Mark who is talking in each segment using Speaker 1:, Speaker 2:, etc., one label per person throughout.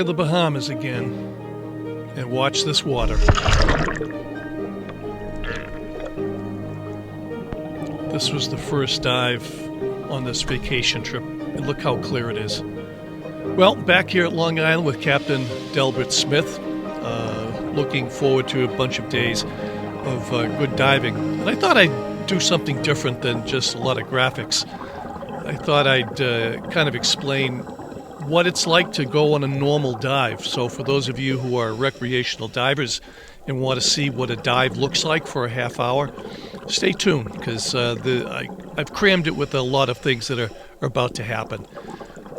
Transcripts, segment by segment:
Speaker 1: in the Bahamas again, and watch this water. This was the first dive on this vacation trip, and look how clear it is. Well, back here at Long Island with Captain Delbert Smith, looking forward to a bunch of days of good diving. And I thought I'd do something different than just a lot of graphics. I thought I'd kind of explain what it's like to go on a normal dive. So for those of you who are recreational divers and want to see what a dive looks like for a half hour, stay tuned, because I've crammed it with a lot of things that are about to happen.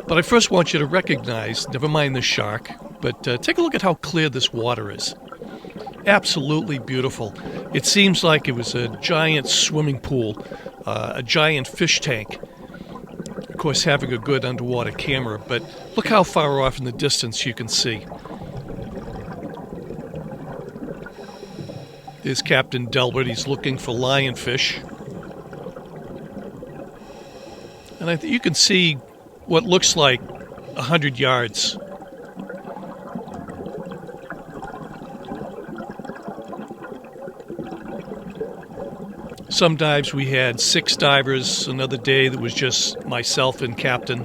Speaker 1: But I first want you to recognize, never mind the shark, but take a look at how clear this water is. Absolutely beautiful. It seems like it was a giant swimming pool, a giant fish tank. Of course, having a good underwater camera, but look how far off in the distance you can see. There's Captain Delbert. He's looking for lionfish. And I think you can see what looks like 100 yards. Some dives we had 6 divers, another day that was just myself and Captain.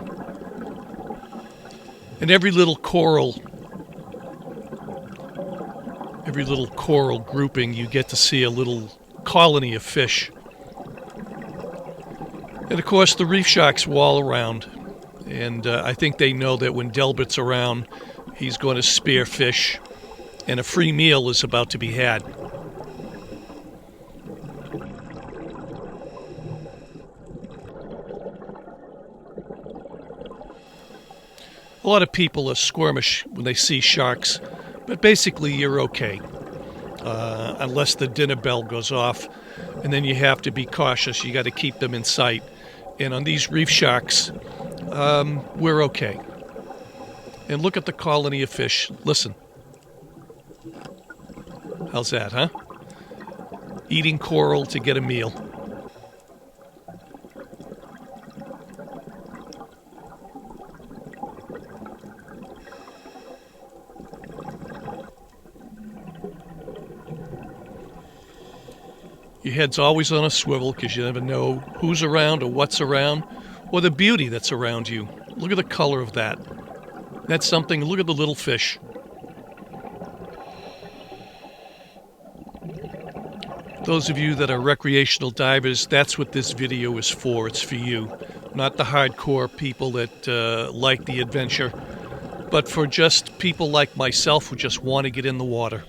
Speaker 1: And every little coral grouping, you get to see a little colony of fish. And of course the reef sharks were all around. And I think they know that when Delbert's around, he's going to spear fish, and a free meal is about to be had. A lot of people are squirmish when they see sharks, but basically you're okay, unless the dinner bell goes off, and then you have to be cautious. You got to keep them in sight. And on these reef sharks, we're okay. And look at the colony of fish. Listen. How's that, huh? Eating coral to get a meal. Your head's always on a swivel because you never know who's around or what's around or the beauty that's around you. Look at the color of that. That's something. Look at the little fish. Those of you that are recreational divers, that's what this video is for. It's for you. Not the hardcore people that like the adventure, but for just people like myself who just want to get in the water.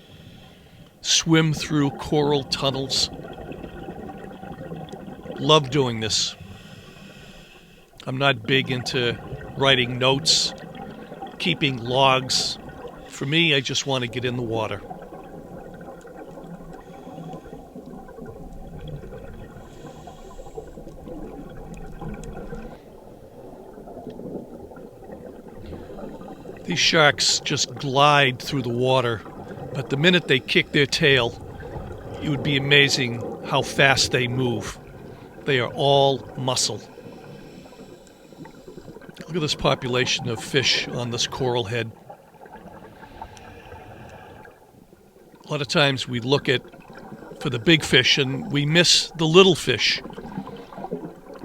Speaker 1: Swim through coral tunnels. Love doing this. I'm not big into writing notes, keeping logs. For me, I just want to get in the water. These sharks just glide through the water, but the minute they kick their tail, it would be amazing how fast they move. They are all muscle. Look at this population of fish on this coral head. A lot of times we look for the big fish and we miss the little fish.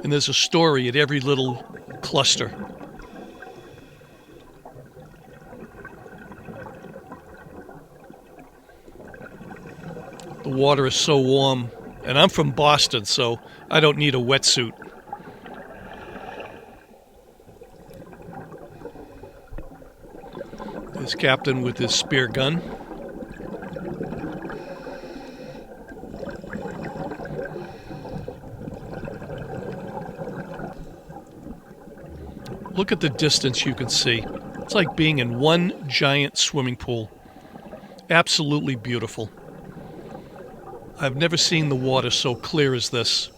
Speaker 1: And there's a story at every little cluster. The water is so warm, and I'm from Boston, so I don't need a wetsuit. There's Captain with his spear gun. Look at the distance you can see. It's like being in one giant swimming pool. Absolutely beautiful. I've never seen the water so clear as this.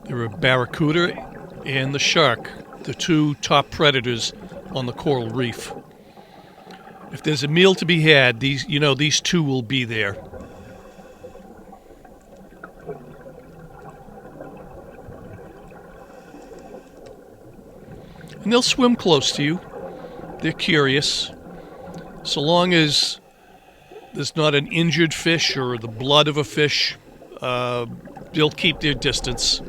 Speaker 1: There are barracuda and the shark. the two top predators on the coral reef. If there's a meal to be had, these two will be there. And they'll swim close to you. They're curious. So long as there's not an injured fish or the blood of a fish, they'll keep their distance.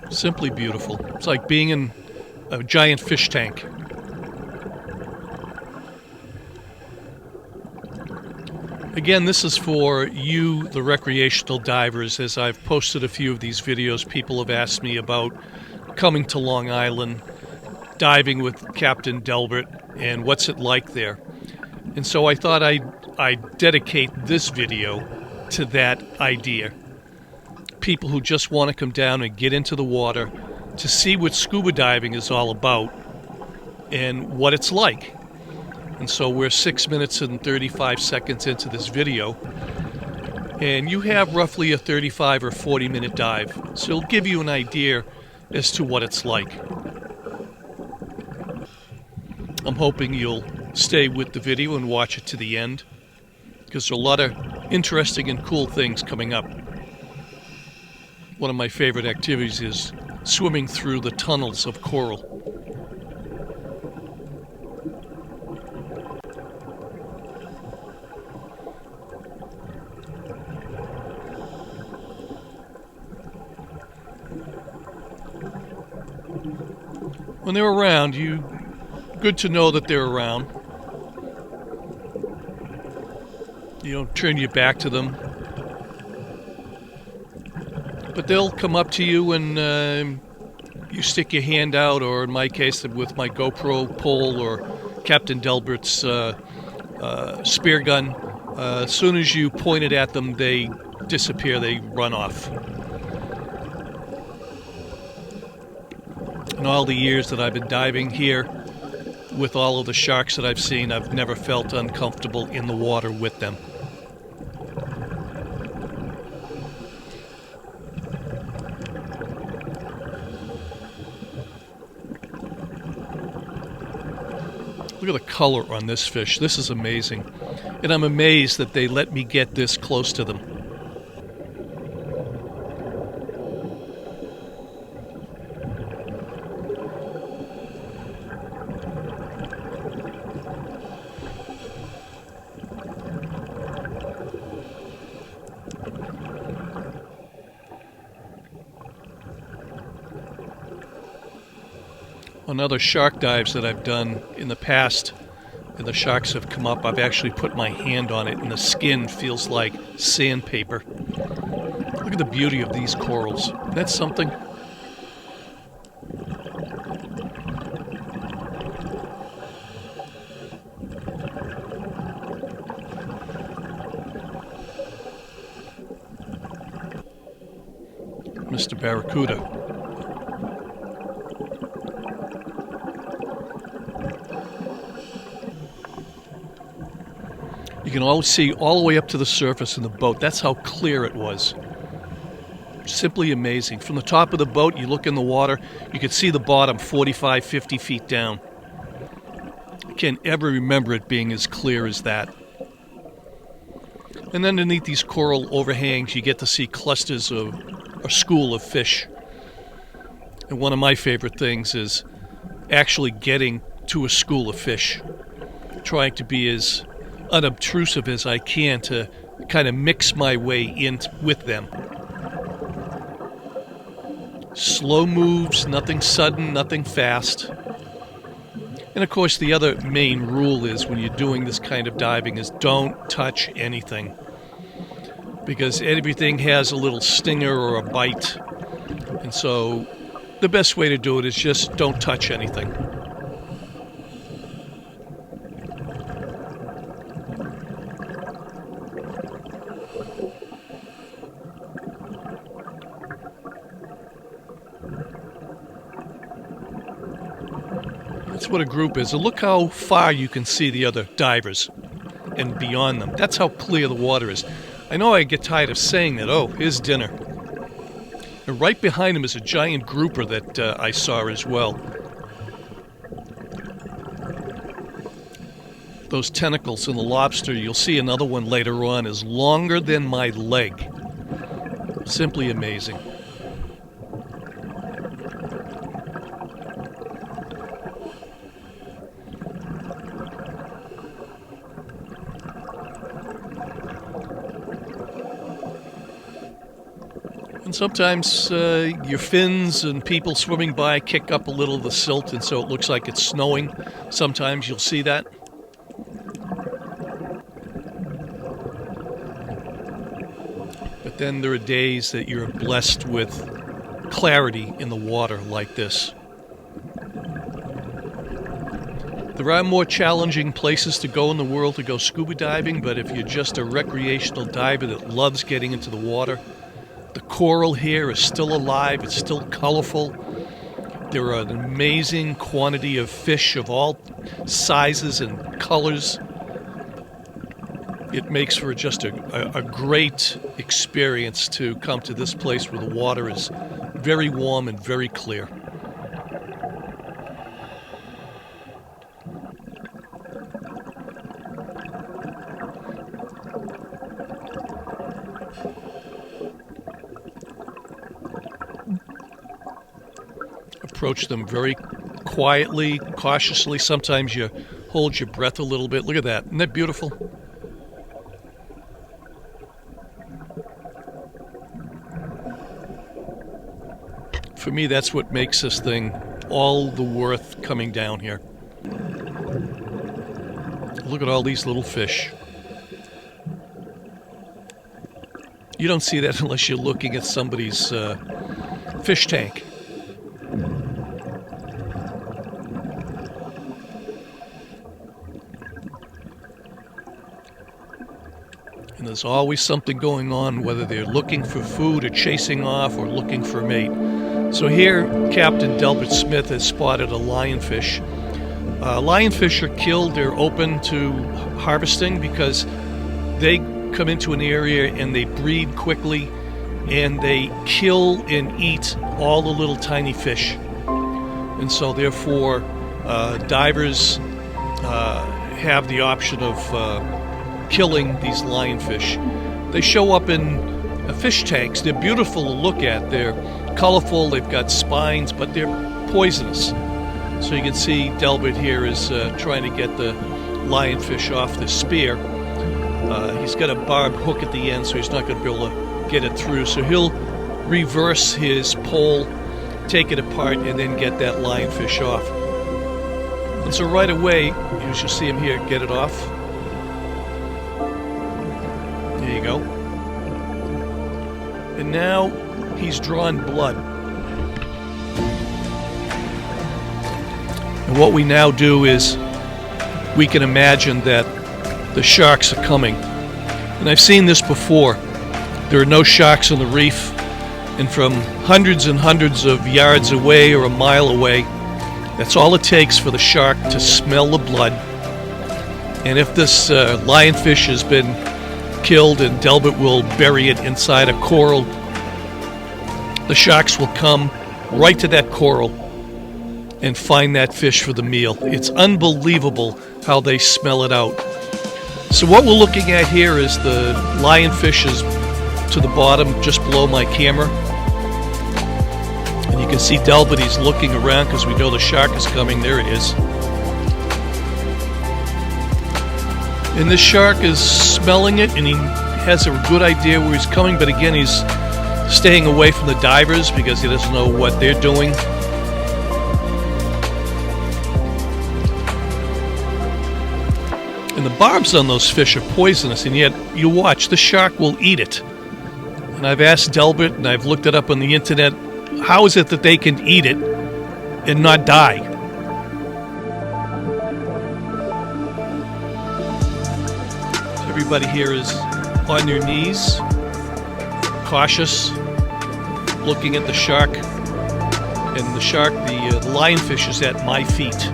Speaker 1: Simply beautiful. It's like being in a giant fish tank. Again, this is for you, the recreational divers. As I've posted a few of these videos, people have asked me about coming to Long Island, diving with Captain Delbert, and what's it like there. And so I thought I'd dedicate this video to that idea. People who just want to come down and get into the water to see what scuba diving is all about and what it's like. And so we're 6 minutes and 35 seconds into this video, and you have roughly a 35 or 40 minute dive. So it'll give you an idea as to what it's like. I'm hoping you'll stay with the video and watch it to the end, because there are a lot of interesting and cool things coming up. One of my favorite activities is swimming through the tunnels of coral. When they're around, good to know that they're around. You don't turn your back to them. But they'll come up to you and you stick your hand out, or in my case with my GoPro pole or Captain Delbert's spear gun. As soon as you point it at them, they disappear, they run off. In all the years that I've been diving here, with all of the sharks that I've seen, I've never felt uncomfortable in the water with them. Look at the color on this fish. This is amazing. And I'm amazed that they let me get this close to them. On other shark dives that I've done in the past, and the sharks have come up, I've actually put my hand on it and the skin feels like sandpaper. Look at the beauty of these corals. That's something. Mr. Barracuda. You can always see all the way up to the surface in the boat. That's how clear it was. Simply amazing. From the top of the boat, you look in the water, you can see the bottom 45, 50 feet down. I can't ever remember it being as clear as that. And underneath these coral overhangs, you get to see clusters of a school of fish. And one of my favorite things is actually getting to a school of fish, trying to be as unobtrusive as I can to kind of mix my way in with them. Slow moves, nothing sudden, nothing fast. And of course the other main rule is when you're doing this kind of diving is don't touch anything, because everything has a little stinger or a bite, and so the best way to do it is just don't touch anything. That's what a group is. And look how far you can see the other divers and beyond them. That's how clear the water is. I know I get tired of saying that. Oh, here's dinner. And right behind him is a giant grouper that I saw as well. Those tentacles in the lobster, you'll see another one later on, is longer than my leg. Simply amazing. And sometimes your fins and people swimming by kick up a little of the silt, and so it looks like it's snowing. Sometimes you'll see that. But then there are days that you're blessed with clarity in the water like this. There are more challenging places to go in the world to go scuba diving, but if you're just a recreational diver that loves getting into the water, the coral here is still alive, it's still colorful. There are an amazing quantity of fish of all sizes and colors. It makes for just a great experience to come to this place where the water is very warm and very clear. Approach them very quietly, cautiously. Sometimes you hold your breath a little bit. Look at that. Isn't that beautiful? For me, that's what makes this thing all the worth coming down here. Look at all these little fish. You don't see that unless you're looking at somebody's fish tank. And there's always something going on, whether they're looking for food or chasing off or looking for a mate. So here, Captain Delbert Smith has spotted a lionfish. Lionfish are killed, they're open to harvesting because they come into an area and they breed quickly and they kill and eat all the little tiny fish. And so therefore, divers have the option of killing these lionfish. They show up in fish tanks. They're beautiful to look at. They're colorful, they've got spines, but they're poisonous. So you can see Delbert here is trying to get the lionfish off the spear. He's got a barbed hook at the end, so he's not going to be able to get it through. So he'll reverse his pole, take it apart, and then get that lionfish off. And so right away, you should see him here, get it off. There you go. And now he's drawn blood. And what we now do is we can imagine that the sharks are coming. And I've seen this before. There are no sharks on the reef, and from hundreds and hundreds of yards away or a mile away, that's all it takes for the shark to smell the blood. And if this lionfish has been killed, and Delbert will bury it inside a coral, the sharks will come right to that coral and find that fish for the meal. It's unbelievable how they smell it out. So what we're looking at here is the lionfish is to the bottom just below my camera. And you can see Delbert, he's looking around because we know the shark is coming. There it is. And this shark is smelling it, and he has a good idea where he's coming, but again, he's staying away from the divers because he doesn't know what they're doing. And the barbs on those fish are poisonous, and yet you watch, the shark will eat it. And I've asked Delbert, and I've looked it up on the internet, how is it that they can eat it and not die? So everybody here is on their knees, cautious, looking at the shark. And the shark, the lionfish is at my feet.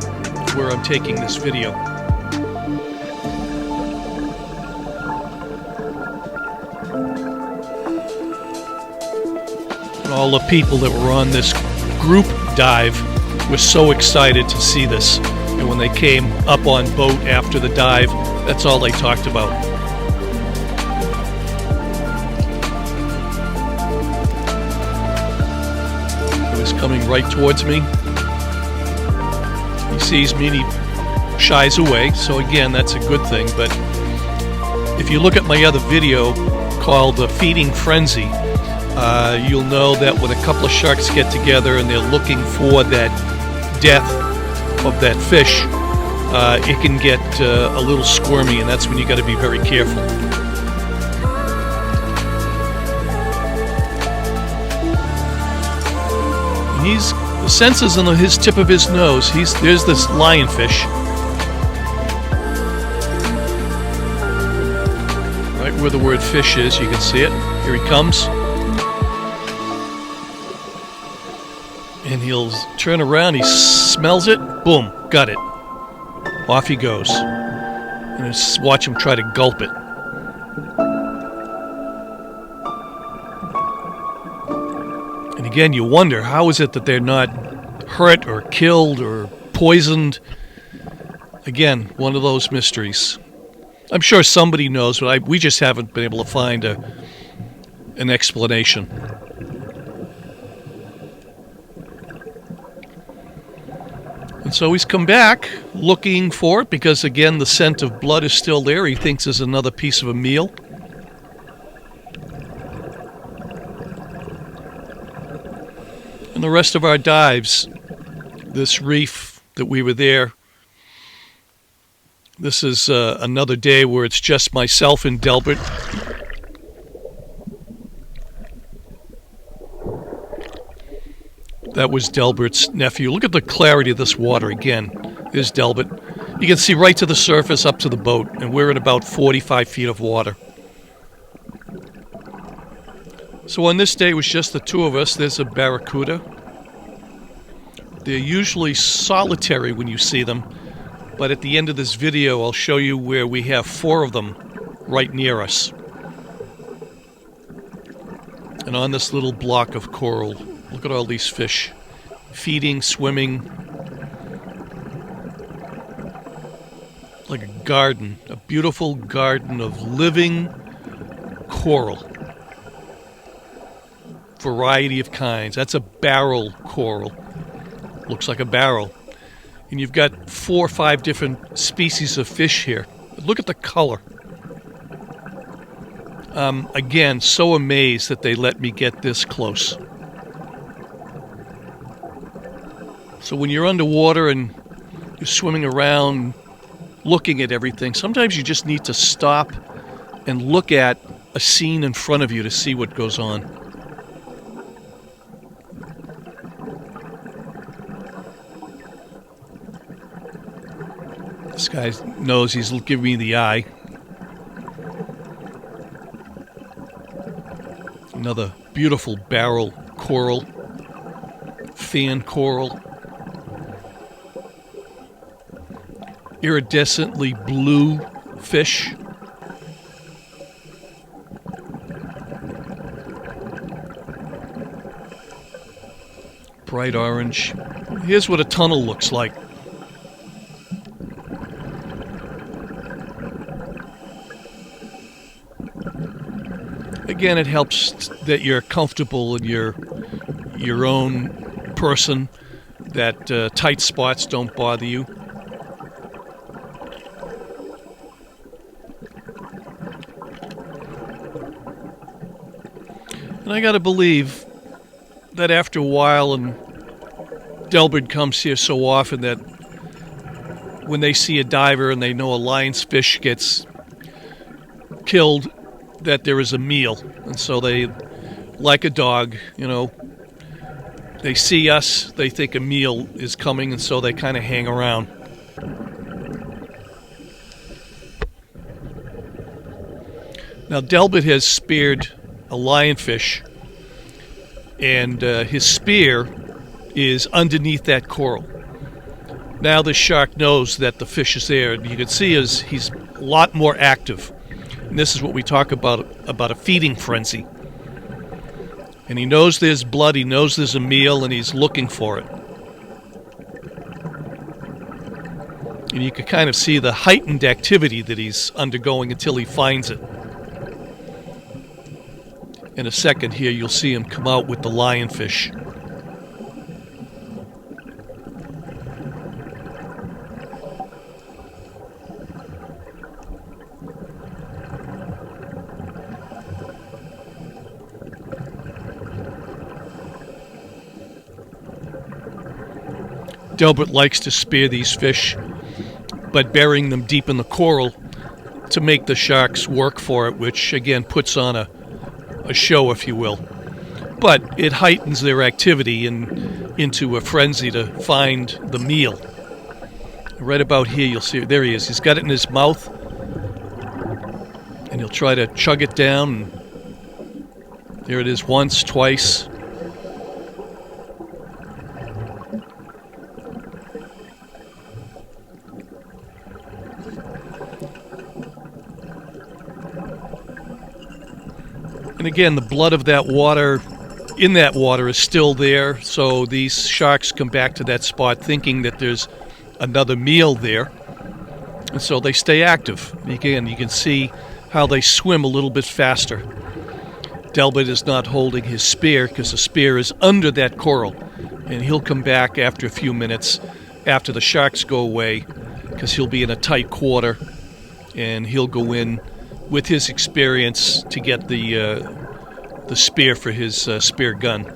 Speaker 1: where I'm taking this video. And all the people that were on this group dive were so excited to see this. And when they came up on boat after the dive, that's all they talked about. He was coming right towards me. He sees me and he shies away, so again, that's a good thing. But if you look at my other video called The Feeding Frenzy, you'll know that when a couple of sharks get together and they're looking for that death of that fish, it can get a little squirmy, and that's when you got to be very careful. And the senses on his tip of his nose. There's this lionfish, right where the word fish is. You can see it. Here he comes. And he'll turn around, he smells it, boom, got it. Off he goes. And just watch him try to gulp it. And again, you wonder, how is it that they're not hurt or killed or poisoned? Again, one of those mysteries. I'm sure somebody knows, but we just haven't been able to find an explanation. And so he's come back looking for it because, again, the scent of blood is still there. He thinks there's another piece of a meal. And the rest of our dives, this reef that we were there, this is another day where it's just myself and Delbert. That was Delbert's nephew. Look at the clarity of this water again. There's Delbert. You can see right to the surface up to the boat, and we're in about 45 feet of water. So on this day, it was just the two of us. There's a barracuda. They're usually solitary when you see them, but at the end of this video, I'll show you where we have 4 of them right near us. And on this little block of coral, look at all these fish, feeding, swimming, like a garden, a beautiful garden of living coral. Variety of kinds. That's a barrel coral. Looks like a barrel. And you've got 4 or 5 different species of fish here. Look at the color. Again, so amazed that they let me get this close. So when you're underwater and you're swimming around looking at everything, sometimes you just need to stop and look at a scene in front of you to see what goes on. This guy knows he's giving me the eye. Another beautiful barrel coral, fan coral. Iridescently blue fish. Bright orange. Here's what a tunnel looks like. Again, it helps that you're comfortable in your own person, that tight spots don't bother you. And I gotta believe that after a while, and Delbert comes here so often, that when they see a diver and they know a lion's fish gets killed, that there is a meal. And so they, like a dog, you know, they see us, they think a meal is coming, and so they kind of hang around. Now, Delbert has speared a lionfish, and his spear is underneath that coral. Now the shark knows that the fish is there, and you can see he's a lot more active. And this is what we talk about a feeding frenzy. And he knows there's blood, he knows there's a meal, and he's looking for it. And you can kind of see the heightened activity that he's undergoing until he finds it. In a second here, you'll see him come out with the lionfish. Delbert likes to spear these fish, but burying them deep in the coral to make the sharks work for it, which again puts on a show, if you will. But it heightens their activity into a frenzy to find the meal. Right about here, you'll see, there he is. He's got it in his mouth, and he'll try to chug it down. There it is, once, twice. And again, the blood of that water, in that water, is still there, so these sharks come back to that spot thinking that there's another meal there, and so they stay active. Again, you can see how they swim a little bit faster. Delbert is not holding his spear because the spear is under that coral, and he'll come back after a few minutes after the sharks go away because he'll be in a tight quarter, and he'll go in with his experience to get the spear for his spear gun.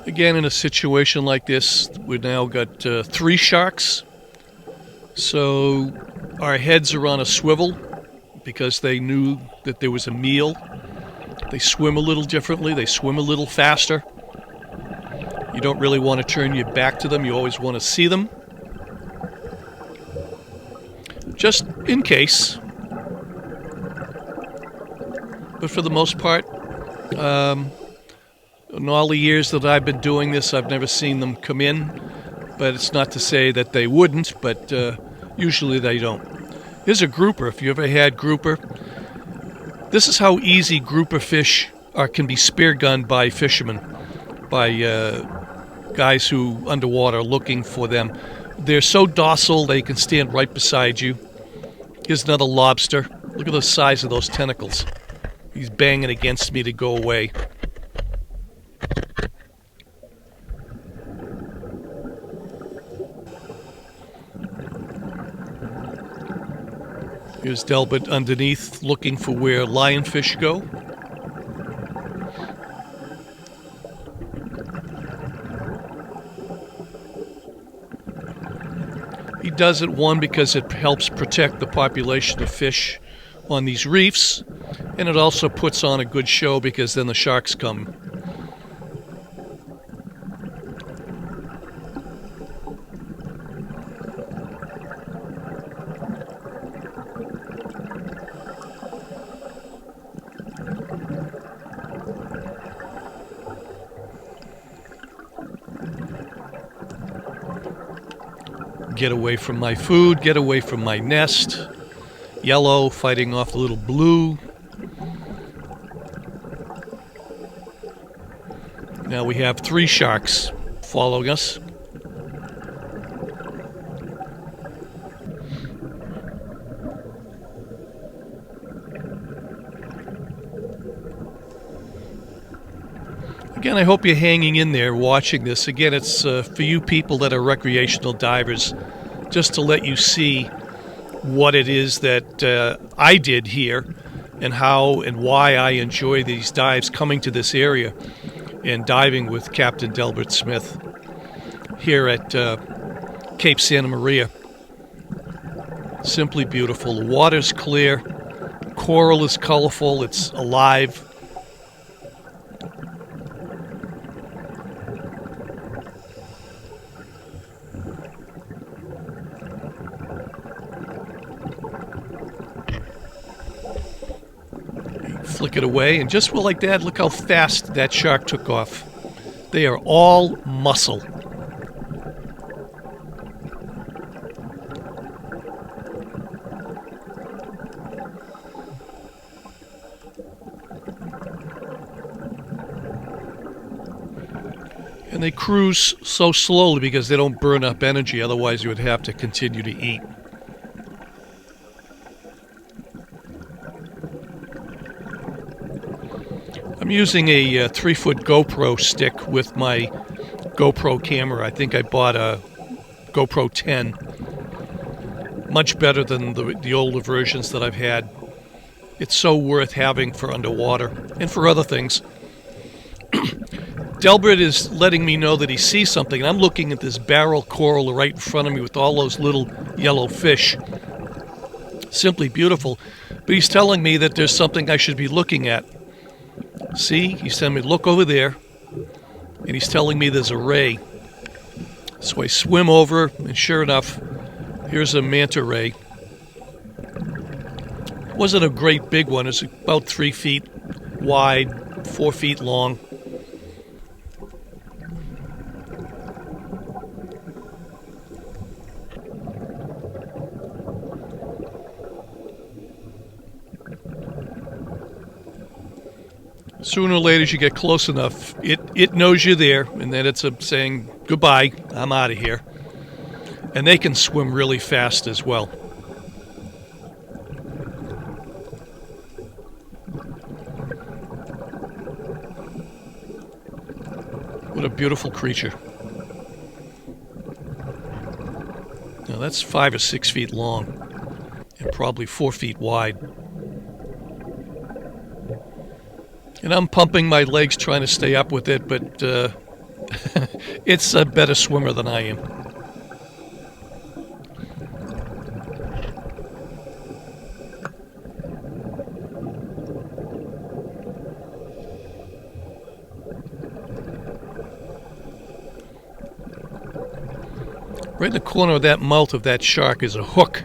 Speaker 1: Again, in a situation like this, we've now got 3 sharks. So our heads are on a swivel because they knew that there was a meal. They swim a little differently. They swim a little faster. You don't really want to turn your back to them. You always want to see them, just in case. But for the most part, in all the years that I've been doing this, I've never seen them come in, but it's not to say that they wouldn't, but usually they don't. Here's a grouper. If you ever had grouper, this is how easy grouper fish can be spear gunned by fishermen, by guys who underwater are looking for them. They're so docile they can stand right beside you. Here's another lobster. Look at the size of those tentacles. He's banging against me to go away. Here's Delbert underneath looking for where lionfish go. He does it, one, because it helps protect the population of fish on these reefs, and it also puts on a good show because then the sharks come. Get away from my food, get away from my nest. Yellow fighting off the little blue. Now we have 3 sharks following us. Again, I hope you're hanging in there watching this. Again, it's for you people that are recreational divers, just to let you see what it is that I did here and how and why I enjoy these dives, coming to this area and diving with Captain Delbert Smith here at Cape Santa Maria. Simply beautiful. The water's clear, coral is colorful, it's alive. Flick it away, and just like that, look how fast that shark took off. They are all muscle. And they cruise so slowly because they don't burn up energy, otherwise you would have to continue to eat. I'm using a 3-foot GoPro stick with my GoPro camera. I think I bought a GoPro 10. Much better than the older versions that I've had. It's so worth having for underwater and for other things. Delbert is letting me know that he sees something, and I'm looking at this barrel coral right in front of me with all those little yellow fish. Simply beautiful. But he's telling me that there's something I should be looking at. See, he's telling me, look over there, and he's telling me there's a ray. So I swim over, and sure enough, here's a manta ray. It wasn't a great big one. It's about 3 feet wide, 4 feet long. Sooner or later, as you get close enough, it knows you're there, and then it's saying, goodbye, I'm out of here. And they can swim really fast as well. What a beautiful creature. Now that's 5 or 6 feet long, and probably 4 feet wide. And I'm pumping my legs trying to stay up with it, but it's a better swimmer than I am. Right in the corner of that mouth of that shark is a hook.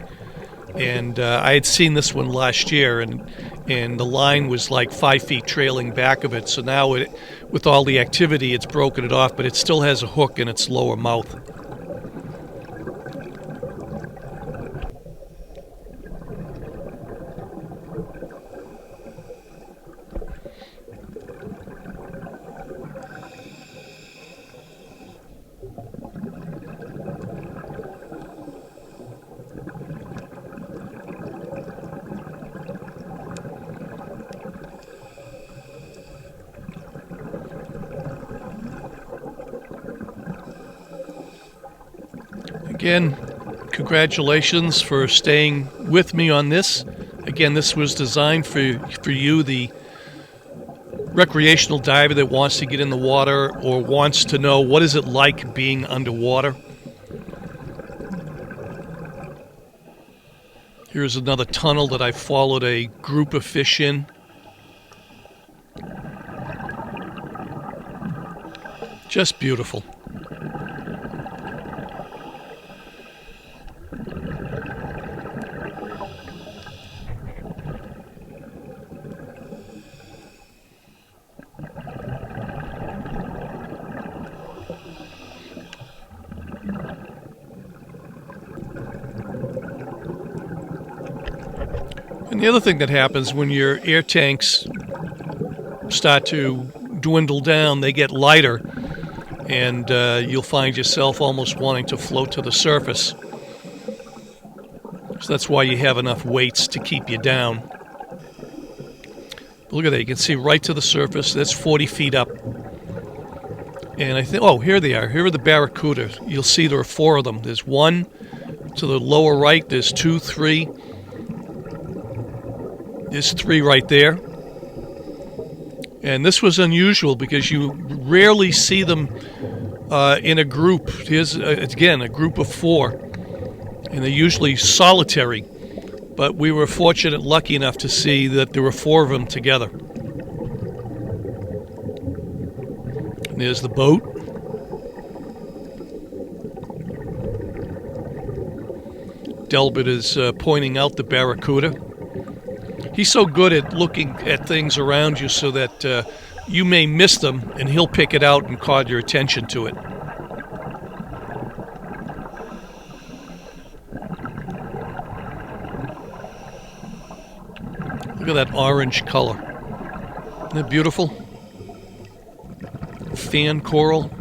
Speaker 1: And I had seen this one last year, and the line was like 5 feet trailing back of it. So now, with all the activity, it's broken it off, but it still has a hook in its lower mouth. Again, congratulations for staying with me on this. Again, this was designed for you, the recreational diver that wants to get in the water or wants to know what is it like being underwater. Here's another tunnel that I followed a group of fish in. Just beautiful. And the other thing that happens when your air tanks start to dwindle down, they get lighter, and you'll find yourself almost wanting to float to the surface. So that's why you have enough weights to keep you down. Look at that, you can see right to the surface. That's 40 feet up. And I think, oh, here they are. Here are the barracuda. You'll see there are 4 of them. There's 1 to the lower right. There's 2, 3. There's 3 right there. And this was unusual because you rarely see them in a group. Here's, again, a group of 4. And they're usually solitary. but we were fortunate, lucky enough to see that there were 4 of them together. And there's the boat. Delbert is pointing out the barracuda. He's so good at looking at things around you so that you may miss them, and he'll pick it out and call your attention to it. Look at that orange color. Isn't that beautiful? Fan coral.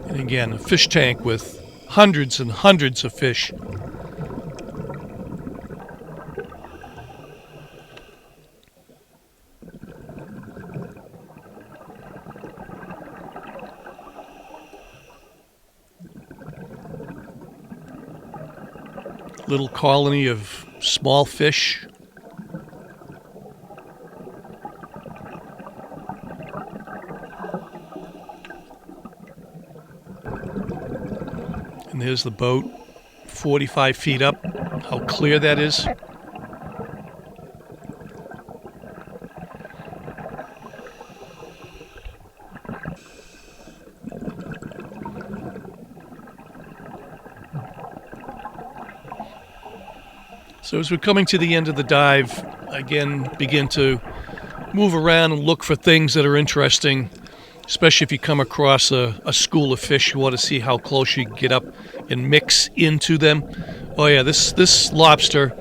Speaker 1: And again, a fish tank with hundreds and hundreds of fish. Little colony of small fish. And there's the boat, 45 feet up. How clear that is. So as we're coming to the end of the dive, again, begin to move around and look for things that are interesting, especially if you come across a school of fish. You want to see how close you can get up and mix into them. Oh yeah, this lobster,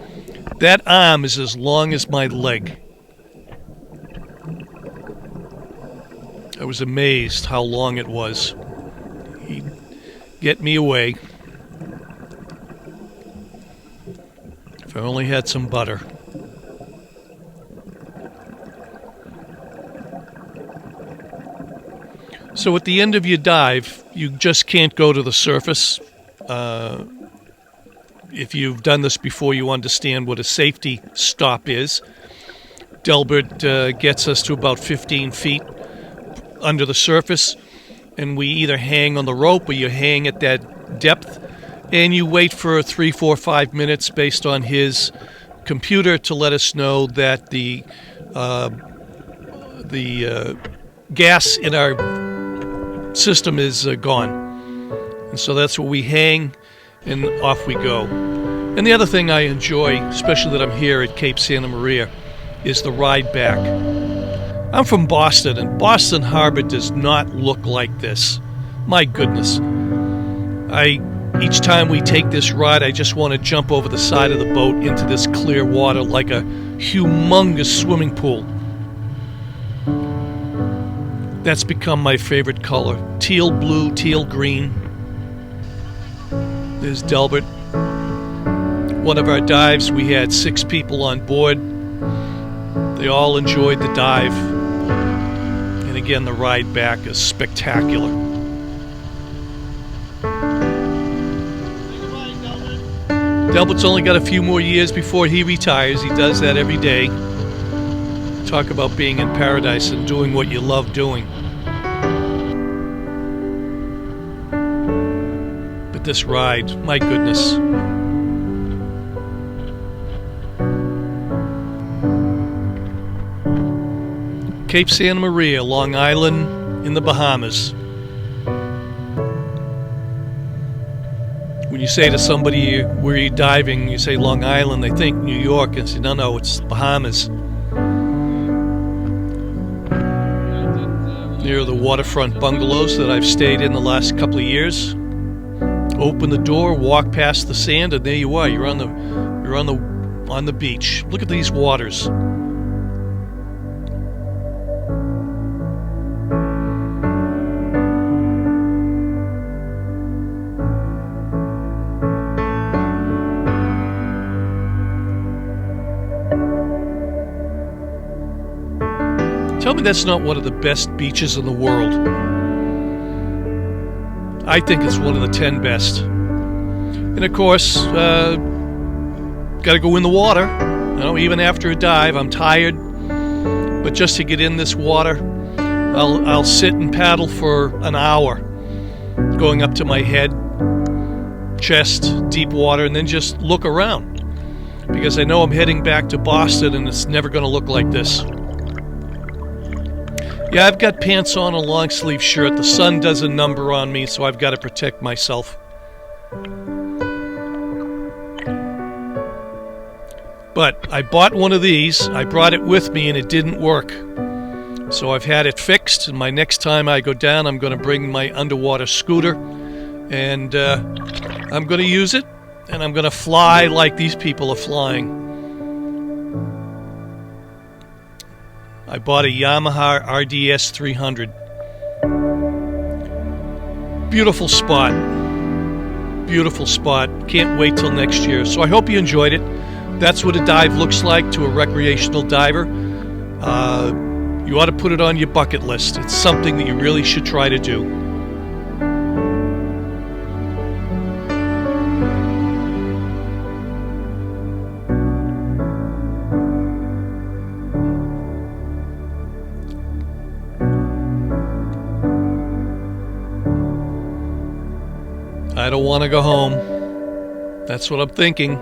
Speaker 1: that arm is as long as my leg. I was amazed how long it was. He'd get me away. If I only had some butter. So at the end of your dive, you just can't go to the surface. If you've done this before, you understand what a safety stop is. Delbert gets us to about 15 feet under the surface, and we either hang on the rope or you hang at that depth, and you wait for 3, 4, 5 minutes based on his computer to let us know that the gas in our system is gone. And so that's where we hang, and off we go. And the other thing I enjoy, especially that I'm here at Cape Santa Maria, is the ride back. I'm from Boston, and Boston Harbor does not look like this. My goodness. Each time we take this ride, I just want to jump over the side of the boat into this clear water like a humongous swimming pool. That's become my favorite color. Teal blue, teal green. There's Delbert. One of our dives, we had 6 people on board. They all enjoyed the dive. And again, the ride back is spectacular. Delbert's only got a few more years before he retires. He does that every day. Talk about being in paradise and doing what you love doing. But this ride, my goodness. Cape Santa Maria, Long Island in the Bahamas. When you say to somebody, where are you diving? You say Long Island, they think New York, and say, no, it's Bahamas. Near the waterfront bungalows that I've stayed in the last couple of years. Open the door, walk past the sand, and there you are. You're on the beach. Look at these waters. me that's not one of the best beaches in the world. I think it's one of the 10 best. And of course, got to go in the water. You know, even after a dive, I'm tired. But just to get in this water, I'll sit and paddle for an hour, going up to my head, chest, deep water, and then just look around. Because I know I'm heading back to Boston and it's never going to look like this. Yeah, I've got pants on, a long sleeve shirt. The sun does a number on me, so I've got to protect myself. But I bought one of these, I brought it with me, and it didn't work. So I've had it fixed, and my next time I go down, I'm going to bring my underwater scooter, and I'm going to use it, and I'm going to fly like these people are flying. I bought a Yamaha RDS 300. Beautiful spot. Beautiful spot. Can't wait till next year. So I hope you enjoyed it. That's what a dive looks like to a recreational diver. You ought to put it on your bucket list. It's something that you really should try to do. I don't want to go home. That's what I'm thinking.